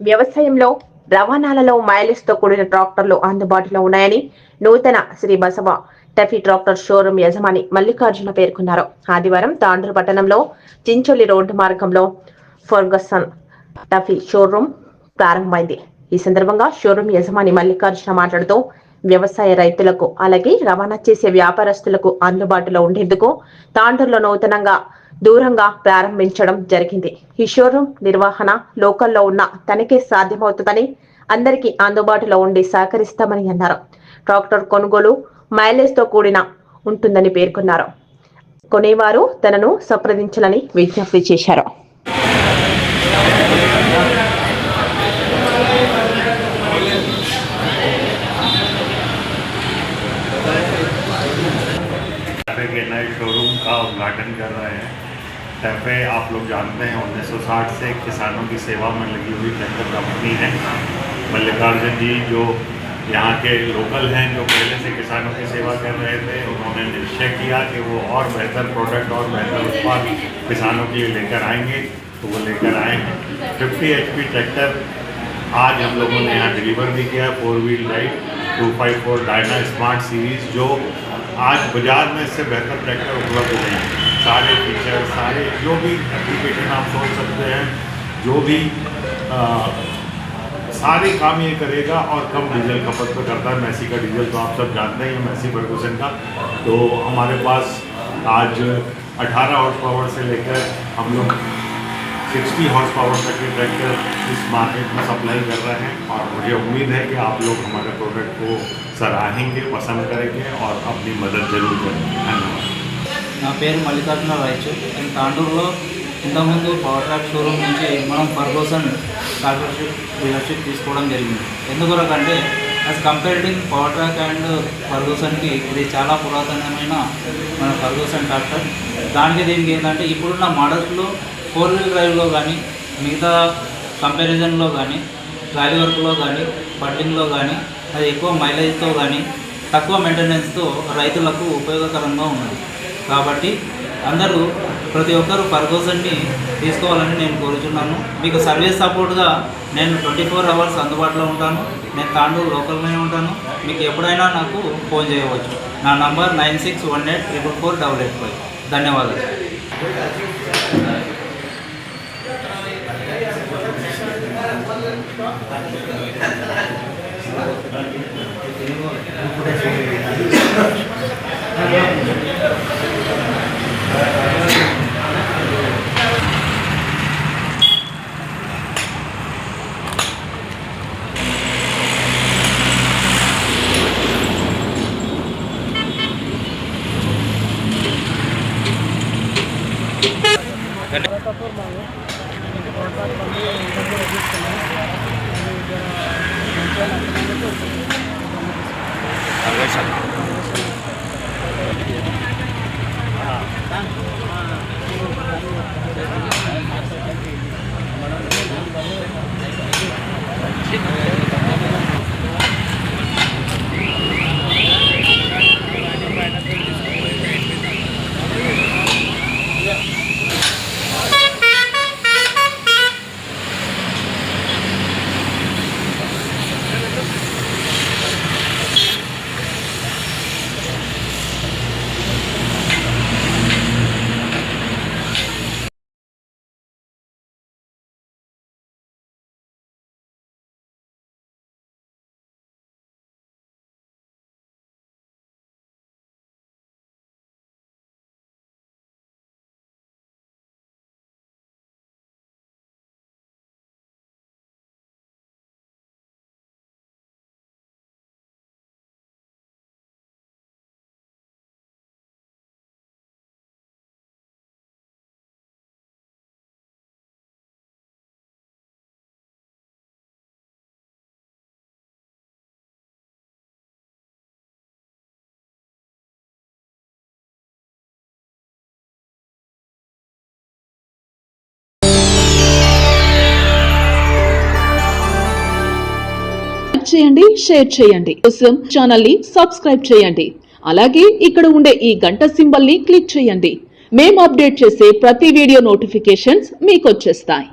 వ్యవసాయంలో రవాణాలలో మైలేజ్తో కూడిన ట్రాక్టర్లు అందుబాటులో ఉన్నాయని నూతన శ్రీ బసవ టఫీ ట్రాక్టర్ షోరూం యజమాని మల్లికార్జున పేర్కొన్నారు. ఆదివారం తాండూరు పట్టణంలో చించోలి రోడ్డు మార్గంలో ఫర్గసన్ టఫీ షోరూం ప్రారంభమైంది. ఈ సందర్భంగా షోరూం యజమాని మల్లికార్జున మాట్లాడుతూ వ్యవసాయ రైతులకు అలాగే రవాణా చేసే వ్యాపారస్తులకు అందుబాటులో ఉండేందుకు తాండూరులో నూతనంగా దూరంగా ప్రారంభించడం జరిగింది. ఈ షోరూం నిర్వహణ లోకల్లో ఉన్న తనకే సాధ్యమవుతుందని, అందరికీ అందుబాటులో ఉండి సహకరిస్తామని అన్నారు. ట్రాక్టర్ కొనుగోలు మైలేజ్ తో కూడిన ఉంటుందని పేర్కొన్నారు. కొనేవారు తనను సంప్రదించాలని విజ్ఞప్తి చేశారు. नए शोरूम का उद्घाटन कर रहे हैं। टैफे आप लोग जानते हैं 1960 से किसानों की सेवा में लगी हुई ट्रैक्टर कंपनी है। मल्लिकार्जुन जी जो यहाँ के लोकल हैं, जो पहले से किसानों की सेवा कर रहे थे, उन्होंने निश्चय किया कि वो और बेहतर प्रोडक्ट और बेहतर उत्पाद किसानों के लिए लेकर आएंगे, तो वो लेकर आए हैं। 50 HP ट्रैक्टर आज हम लोगों ने यहाँ डिलीवर भी किया। 4 wheel drive 254 Diana smart series, जो आज बाज़ार में इससे बेहतर ट्रैक्टर उपलब्ध नहीं है। सारे फीचर, सारे जो भी एप्लीकेशन आप सोच सकते हैं, जो भी सारे काम ये करेगा और कम डीजल खपत पे करता है। मैसी का डीजल तो आप सब जानते हैं, मैसी फर्गुसन का। तो हमारे पास आज 18 हॉर्स पावर से लेकर हम लोग 60 हॉर्स पावर तक के ट्रैक्टर इस मार्केट में सप्लाई कर रहे हैं, और मुझे उम्मीद है कि आप लोग हमारे प्रोडक्ट को सराहेंगे, पसंद करेंगे और अपनी मदद जरूर करेंगे। धन्यवाद। నా పేరు మల్లికార్జున రాయచు. నేను తాండూరులో ఇంతకుముందు పవర్ ట్రాక్ షోరూమ్ నుంచి మనం ఫర్గూసన్ ట్రాక్టర్షిప్ డీలర్షిప్ తీసుకోవడం జరిగింది. ఎందుకంటే as comparing power track and ఫర్గూసన్కి ఇది చాలా పురాతనమైన మన ఫర్గూసన్ ట్రాక్టర్. దానికి దీనికి ఏంటంటే ఇప్పుడున్న మోడల్స్లో 4 వీల్ డ్రైవ్లో కానీ, మిగతా కంపారిజన్లో కానీ, ట్రాలీ వర్క్లో కానీ, బడ్డింగ్లో కానీ అది ఎక్కువ మైలేజ్తో కానీ తక్కువ మెయింటెనెన్స్తో రైతులకు ఉపయోగకరంగా ఉన్నది. కాబట్టి అందరూ ప్రతి ఒక్కరూ ఫర్గూసన్ని తీసుకోవాలని నేను కోరుచున్నాను. మీకు సర్వీస్ సపోర్ట్గా నేను 24 అవర్స్ అందుబాటులో ఉంటాను. నేను తాండూరు లోకల్లోనే ఉంటాను. మీకు ఎప్పుడైనా నాకు ఫోన్ చేయవచ్చు. నా నంబర్ 9618444885. ధన్యవాదాలు. చేయండి, షేర్ చేయండి. కోసం ఛానల్ ని సబ్స్క్రైబ్ చేయండి. అలాగే ఇక్కడ ఉండే ఈ గంట సింబల్ ని క్లిక్ చేయండి. మేము అప్డేట్ చేసే ప్రతి వీడియో నోటిఫికేషన్స్ మీకు వచ్చేస్తాయి.